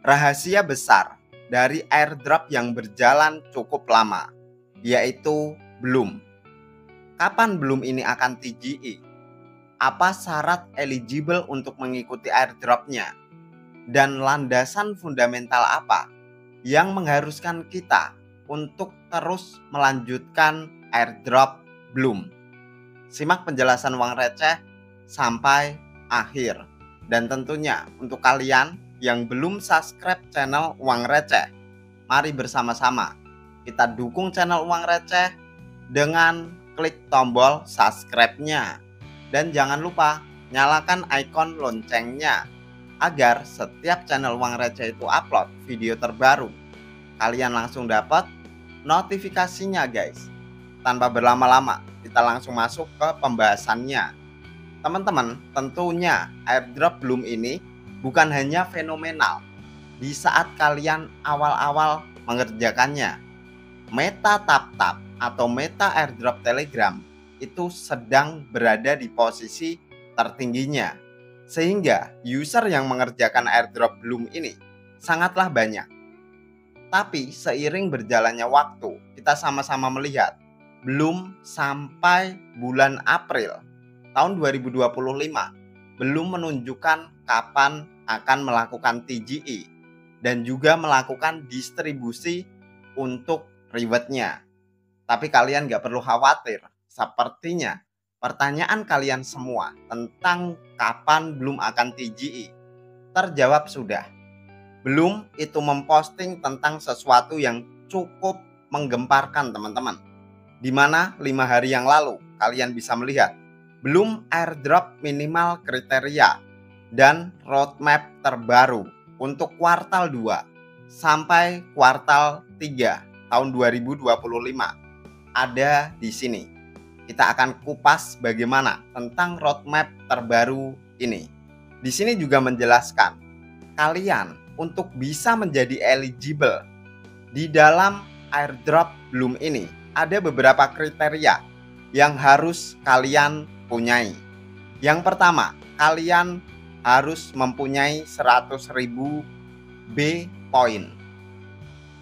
Rahasia besar dari airdrop yang berjalan cukup lama, yaitu Bloom. Kapan Bloom ini akan TGE? Apa syarat eligible untuk mengikuti airdropnya? Dan landasan fundamental apa yang mengharuskan kita untuk terus melanjutkan airdrop Bloom? Simak penjelasan uang receh sampai akhir. Dan tentunya untuk kalian yang belum subscribe channel Uang Receh, mari bersama-sama kita dukung channel Uang Receh dengan klik tombol subscribe-nya. Dan jangan lupa nyalakan ikon loncengnya agar setiap channel Uang Receh itu upload video terbaru, kalian langsung dapat notifikasinya guys. Tanpa berlama-lama, kita langsung masuk ke pembahasannya. Teman-teman, tentunya airdrop Bloom ini bukan hanya fenomenal di saat kalian awal-awal mengerjakannya. Meta TapTap atau meta airdrop Telegram itu sedang berada di posisi tertingginya, sehingga user yang mengerjakan airdrop Bloom ini sangatlah banyak. Tapi seiring berjalannya waktu, kita sama-sama melihat Bloom sampai bulan April tahun 2025 belum menunjukkan kapan akan melakukan TGE dan juga melakukan distribusi untuk rewardnya. Tapi kalian gak perlu khawatir, sepertinya pertanyaan kalian semua tentang kapan Bloom akan TGE terjawab sudah. Bloom itu memposting tentang sesuatu yang cukup menggemparkan teman-teman, di mana 5 hari yang lalu kalian bisa melihat Bloom airdrop minimal kriteria dan roadmap terbaru untuk kuartal 2 sampai kuartal 3 tahun 2025 ada di sini. Kita akan kupas bagaimana tentang roadmap terbaru ini. Di sini juga menjelaskan kalian untuk bisa menjadi eligible di dalam airdrop Bloom ini ada beberapa kriteria yang harus kalian punyai. Yang pertama, kalian harus mempunyai 100.000 B point.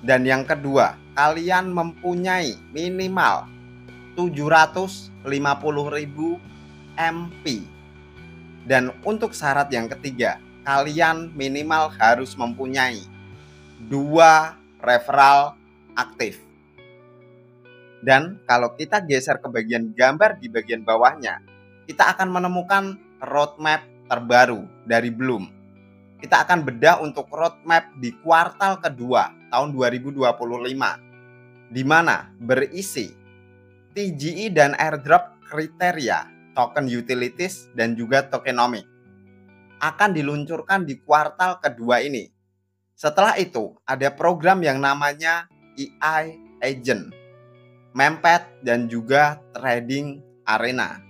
Dan yang kedua, kalian mempunyai minimal 750.000 MP. Dan untuk syarat yang ketiga, kalian minimal harus mempunyai 2 referral aktif. Dan kalau kita geser ke bagian gambar di bagian bawahnya, kita akan menemukan roadmap terbaru dari Bloom. Kita akan bedah untuk roadmap di kuartal kedua tahun 2025, di mana berisi TGE dan airdrop kriteria, token utilities, dan juga tokenomic akan diluncurkan di kuartal kedua ini. Setelah itu ada program yang namanya AI Agent, Mempet, dan juga Trading Arena.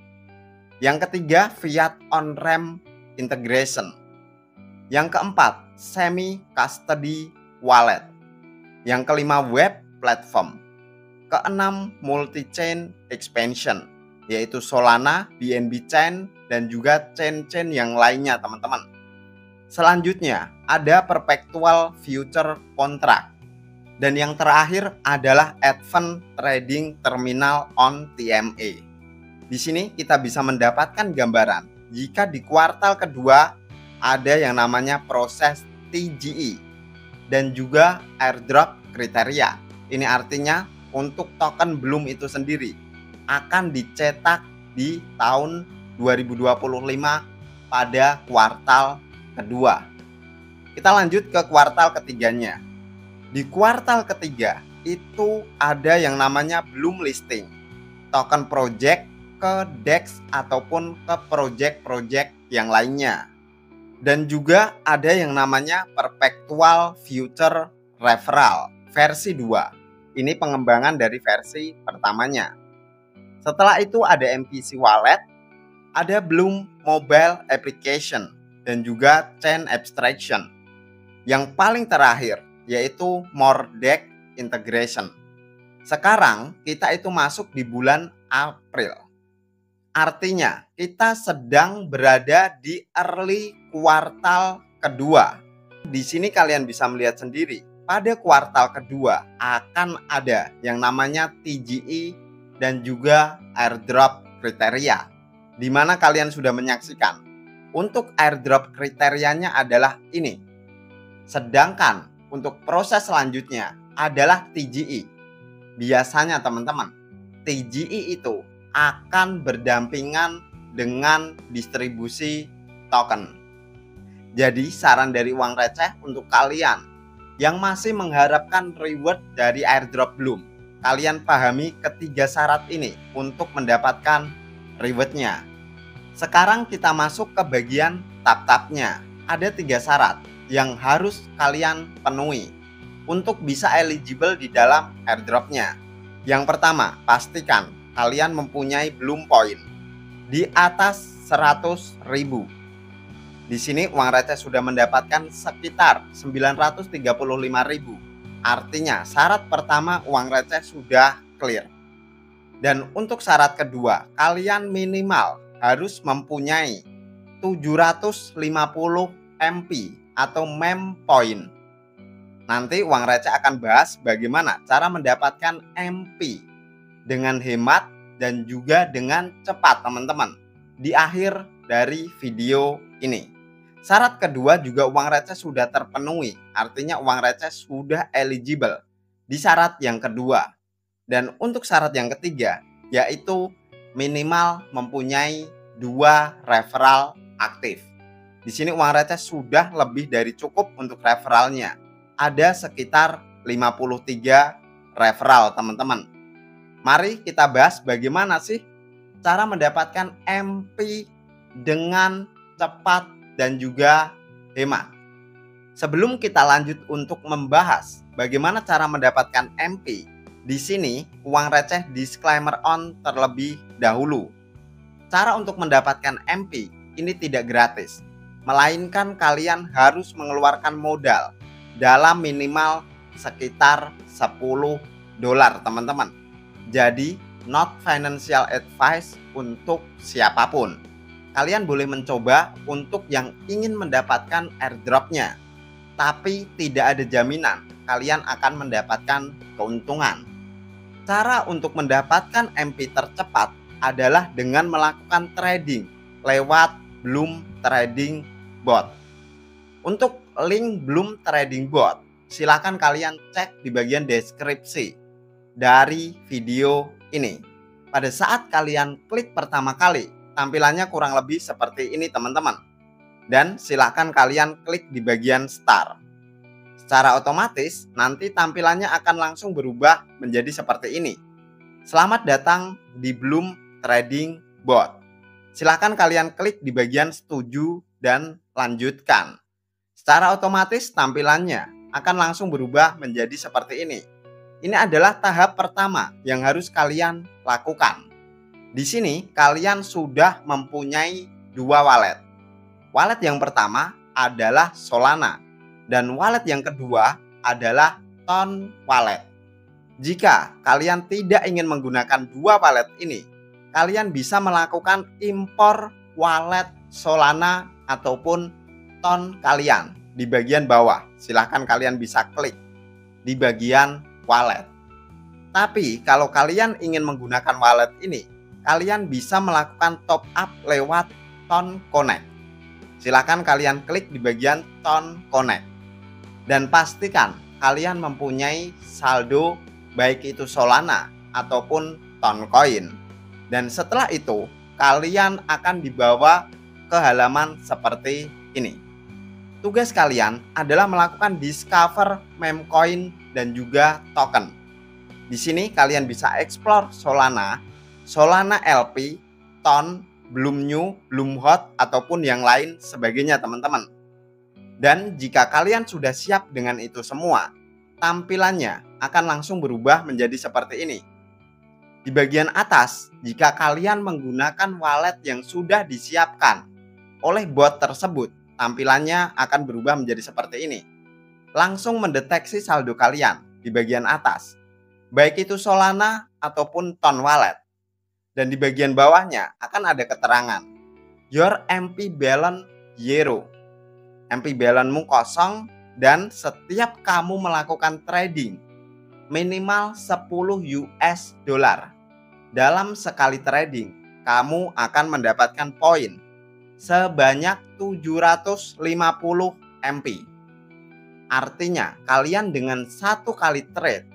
Yang ketiga, Fiat On-Ramp Integration. Yang keempat, Semi-Custody Wallet. Yang kelima, Web Platform. Keenam, Multi-Chain Expansion, yaitu Solana, BNB Chain, dan juga chain-chain yang lainnya teman-teman. Selanjutnya ada Perpetual Future Contract. Dan yang terakhir adalah Advanced Trading Terminal on TMA. Di sini kita bisa mendapatkan gambaran jika di kuartal kedua ada yang namanya proses TGE dan juga airdrop kriteria. Ini artinya untuk token Bloom itu sendiri akan dicetak di tahun 2025 pada kuartal kedua. Kita lanjut ke kuartal ketiganya. Di kuartal ketiga itu ada yang namanya Bloom listing token project ke DEX ataupun ke project-project yang lainnya. Dan juga ada yang namanya Perpetual Future Referral versi 2. Ini pengembangan dari versi pertamanya. Setelah itu ada MPC Wallet, ada Bloom Mobile Application, dan juga Chain Abstraction. Yang paling terakhir yaitu Mordex Integration. Sekarang kita itu masuk di bulan April. Artinya kita sedang berada di early kuartal kedua. Di sini kalian bisa melihat sendiri, pada kuartal kedua akan ada yang namanya TGE dan juga airdrop kriteria, di mana kalian sudah menyaksikan. Untuk airdrop kriterianya adalah ini. Sedangkan untuk proses selanjutnya adalah TGE. Biasanya teman-teman, TGE itu akan berdampingan dengan distribusi token. Jadi saran dari Uang Receh untuk kalian yang masih mengharapkan reward dari airdrop Bloom, kalian pahami ketiga syarat ini untuk mendapatkan rewardnya. Sekarang kita masuk ke bagian tap-tapnya. Ada 3 syarat yang harus kalian penuhi untuk bisa eligible di dalam airdropnya. Yang pertama, pastikan kalian mempunyai Bloom Point di atas 100.000. Di sini Uang Receh sudah mendapatkan sekitar 935.000. Artinya syarat pertama Uang Receh sudah clear. Dan untuk syarat kedua, kalian minimal harus mempunyai 750 MP atau mem point. Nanti Uang Receh akan bahas bagaimana cara mendapatkan MP dengan hemat dan juga dengan cepat teman-teman di akhir dari video ini. Syarat kedua juga Uang Receh sudah terpenuhi, artinya Uang Receh sudah eligible di syarat yang kedua. Dan untuk syarat yang ketiga, yaitu minimal mempunyai 2 referral aktif. Di sini Uang Receh sudah lebih dari cukup untuk referralnya. Ada sekitar 53 referral teman-teman. Mari kita bahas bagaimana sih cara mendapatkan MP dengan cepat dan juga hemat. Sebelum kita lanjut untuk membahas bagaimana cara mendapatkan MP, di sini Uang Receh disclaimer on terlebih dahulu. Cara untuk mendapatkan MP ini tidak gratis, melainkan kalian harus mengeluarkan modal dalam minimal sekitar $10 teman-teman. Jadi not financial advice untuk siapapun. Kalian boleh mencoba untuk yang ingin mendapatkan airdropnya, tapi tidak ada jaminan kalian akan mendapatkan keuntungan. Cara untuk mendapatkan MP tercepat adalah dengan melakukan trading lewat Bloom Trading Bot. Untuk link Bloom Trading Bot, silakan kalian cek di bagian deskripsi dari video ini. Pada saat kalian klik pertama kali, tampilannya kurang lebih seperti ini teman-teman. Dan silakan kalian klik di bagian start. Secara otomatis nanti tampilannya akan langsung berubah menjadi seperti ini. Selamat datang di Bloom Trading Bot. Silakan kalian klik di bagian setuju dan lanjutkan. Secara otomatis tampilannya akan langsung berubah menjadi seperti ini. Ini adalah tahap pertama yang harus kalian lakukan. Di sini kalian sudah mempunyai 2 wallet. Wallet yang pertama adalah Solana dan wallet yang kedua adalah Ton Wallet. Jika kalian tidak ingin menggunakan 2 wallet ini, kalian bisa melakukan impor wallet Solana ataupun Ton kalian di bagian bawah. Silahkan kalian bisa klik di bagian wallet. Tapi kalau kalian ingin menggunakan wallet ini, kalian bisa melakukan top up lewat Ton Connect. Silakan kalian klik di bagian Ton Connect. Dan pastikan kalian mempunyai saldo baik itu Solana ataupun Toncoin. Dan setelah itu kalian akan dibawa ke halaman seperti ini. Tugas kalian adalah melakukan discover memcoin dan juga token. Di sini kalian bisa explore Solana, Solana LP, Ton, Bloom New, Bloom Hot, ataupun yang lain sebagainya teman-teman. Dan jika kalian sudah siap dengan itu semua, tampilannya akan langsung berubah menjadi seperti ini. Di bagian atas, jika kalian menggunakan wallet yang sudah disiapkan oleh bot tersebut, tampilannya akan berubah menjadi seperti ini. Langsung mendeteksi saldo kalian di bagian atas, baik itu Solana ataupun Ton Wallet. Dan di bagian bawahnya akan ada keterangan Your MP balance zero. MP balance-mu kosong dan setiap kamu melakukan trading minimal 10 US dollar dalam sekali trading, kamu akan mendapatkan poin sebanyak 750 MP. Artinya kalian dengan satu kali trade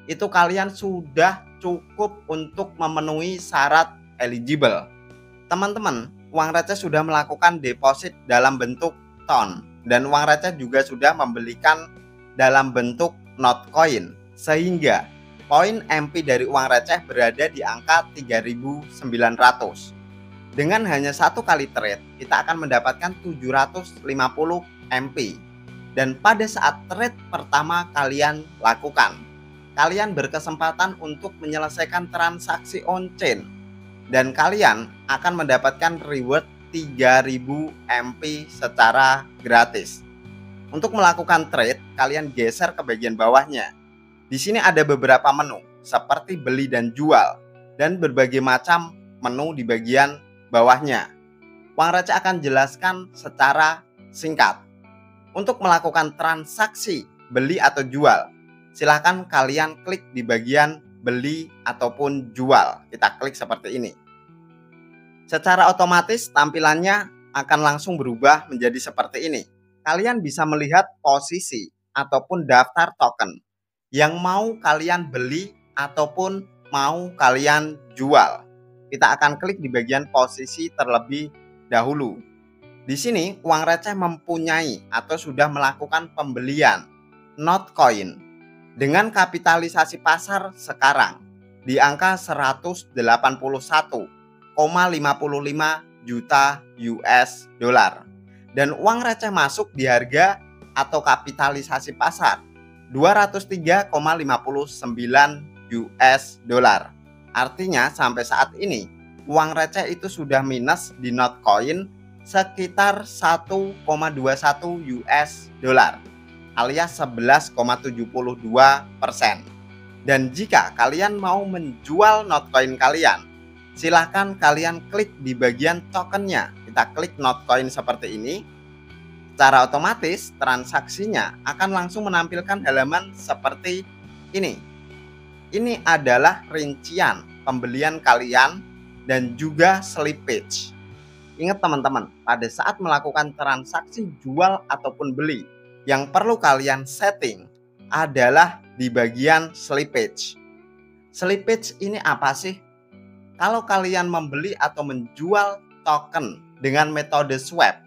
itu kalian sudah cukup untuk memenuhi syarat eligible. Teman-teman, uang receh sudah melakukan deposit dalam bentuk ton dan uang receh juga sudah membelikan dalam bentuk Notcoin, sehingga poin MP dari uang receh berada di angka 3.900. Dengan hanya satu kali trade, kita akan mendapatkan 750 MP. Dan pada saat trade pertama kalian lakukan, kalian berkesempatan untuk menyelesaikan transaksi on-chain. Dan kalian akan mendapatkan reward 3.000 MP secara gratis. Untuk melakukan trade, kalian geser ke bagian bawahnya. Di sini ada beberapa menu, seperti beli dan jual, dan berbagai macam menu di bagian bawahnya. Uang receh akan jelaskan secara singkat. Untuk melakukan transaksi beli atau jual, silahkan kalian klik di bagian beli ataupun jual. Kita klik seperti ini. Secara otomatis tampilannya akan langsung berubah menjadi seperti ini. Kalian bisa melihat posisi ataupun daftar token yang mau kalian beli ataupun mau kalian jual. Kita akan klik di bagian posisi terlebih dahulu. Di sini uang receh mempunyai atau sudah melakukan pembelian Notcoin dengan kapitalisasi pasar sekarang di angka 181,55 juta US dollar. Dan uang receh masuk di harga atau kapitalisasi pasar 203,59 US dollar. Artinya sampai saat ini uang receh itu sudah minus di Notcoin sekitar 1,21 US dollar alias 11,72%. Dan jika kalian mau menjual Notcoin kalian, silahkan kalian klik di bagian tokennya. Kita klik Notcoin seperti ini. Secara otomatis transaksinya akan langsung menampilkan halaman seperti ini. Ini adalah rincian pembelian kalian dan juga slippage. Ingat teman-teman, pada saat melakukan transaksi jual ataupun beli, yang perlu kalian setting adalah di bagian slippage. Slippage ini apa sih? Kalau kalian membeli atau menjual token dengan metode swap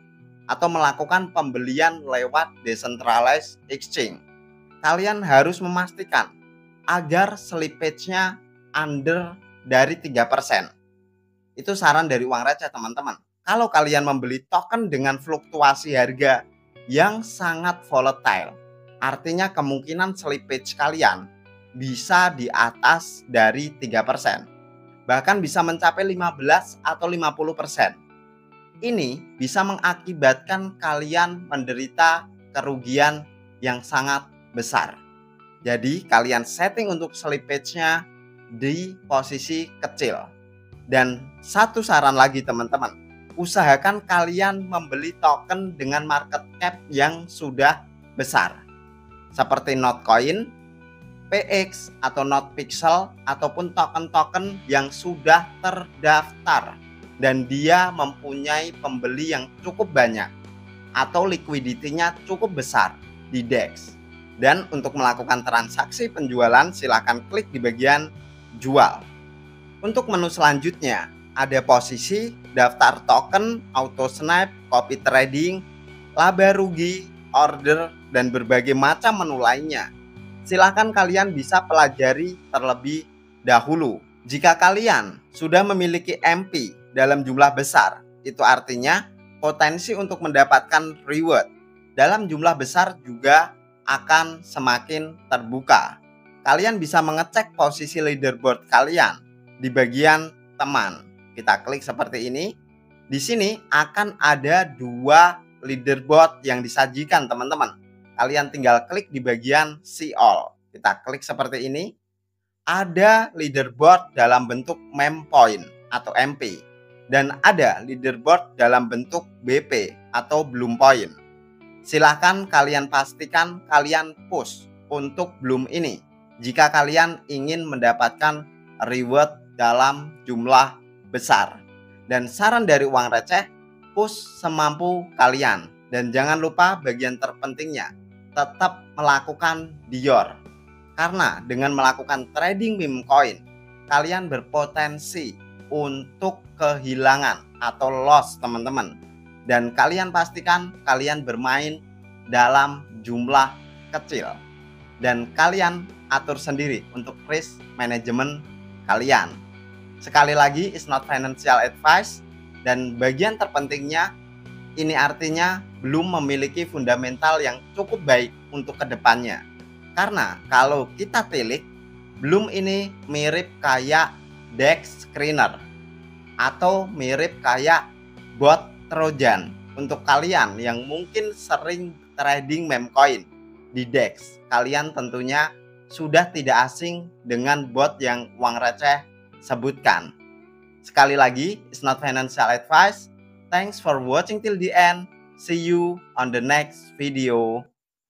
atau melakukan pembelian lewat decentralized exchange, kalian harus memastikan agar slippage-nya under dari 3%. Itu saran dari uang receh teman-teman. Kalau kalian membeli token dengan fluktuasi harga yang sangat volatile, artinya kemungkinan slippage kalian bisa di atas dari 3%. Bahkan bisa mencapai 15 atau 50%. Ini bisa mengakibatkan kalian menderita kerugian yang sangat besar. Jadi kalian setting untuk slippage-nya di posisi kecil. Dan satu saran lagi teman-teman, usahakan kalian membeli token dengan market cap yang sudah besar, seperti Notcoin, PX atau Notpixel, ataupun token-token yang sudah terdaftar dan dia mempunyai pembeli yang cukup banyak atau liquidity-nya cukup besar di DEX. Dan untuk melakukan transaksi penjualan silakan klik di bagian jual. Untuk menu selanjutnya ada posisi, daftar token, auto snap, copy trading, laba rugi, order, dan berbagai macam menu lainnya. Silahkan kalian bisa pelajari terlebih dahulu. Jika kalian sudah memiliki MP dalam jumlah besar, itu artinya potensi untuk mendapatkan reward dalam jumlah besar juga akan semakin terbuka. Kalian bisa mengecek posisi leaderboard kalian di bagian teman. Kita klik seperti ini. Di sini akan ada 2 leaderboard yang disajikan teman-teman. Kalian tinggal klik di bagian see all. Kita klik seperti ini. Ada leaderboard dalam bentuk meme point atau MP. Dan ada leaderboard dalam bentuk BP atau bloom point. Silahkan kalian pastikan kalian push untuk Bloom ini jika kalian ingin mendapatkan reward dalam jumlah besar. Dan saran dari uang receh, push semampu kalian. Dan jangan lupa bagian terpentingnya, tetap melakukan Dior. Karena dengan melakukan trading meme coin, kalian berpotensi untuk kehilangan atau loss teman-teman. Dan kalian pastikan kalian bermain dalam jumlah kecil. Dan kalian atur sendiri untuk risk management kalian. Sekali lagi, it's not financial advice. Dan bagian terpentingnya, ini artinya belum memiliki fundamental yang cukup baik untuk kedepannya. Karena kalau kita tilik, Bloom ini mirip kayak DEX screener atau mirip kayak bot Trojan. Untuk kalian yang mungkin sering trading meme coin di DEX, kalian tentunya sudah tidak asing dengan bot yang uang receh sebutkan. Sekali lagi, it's not financial advice. Thanks for watching till the end. See you on the next video.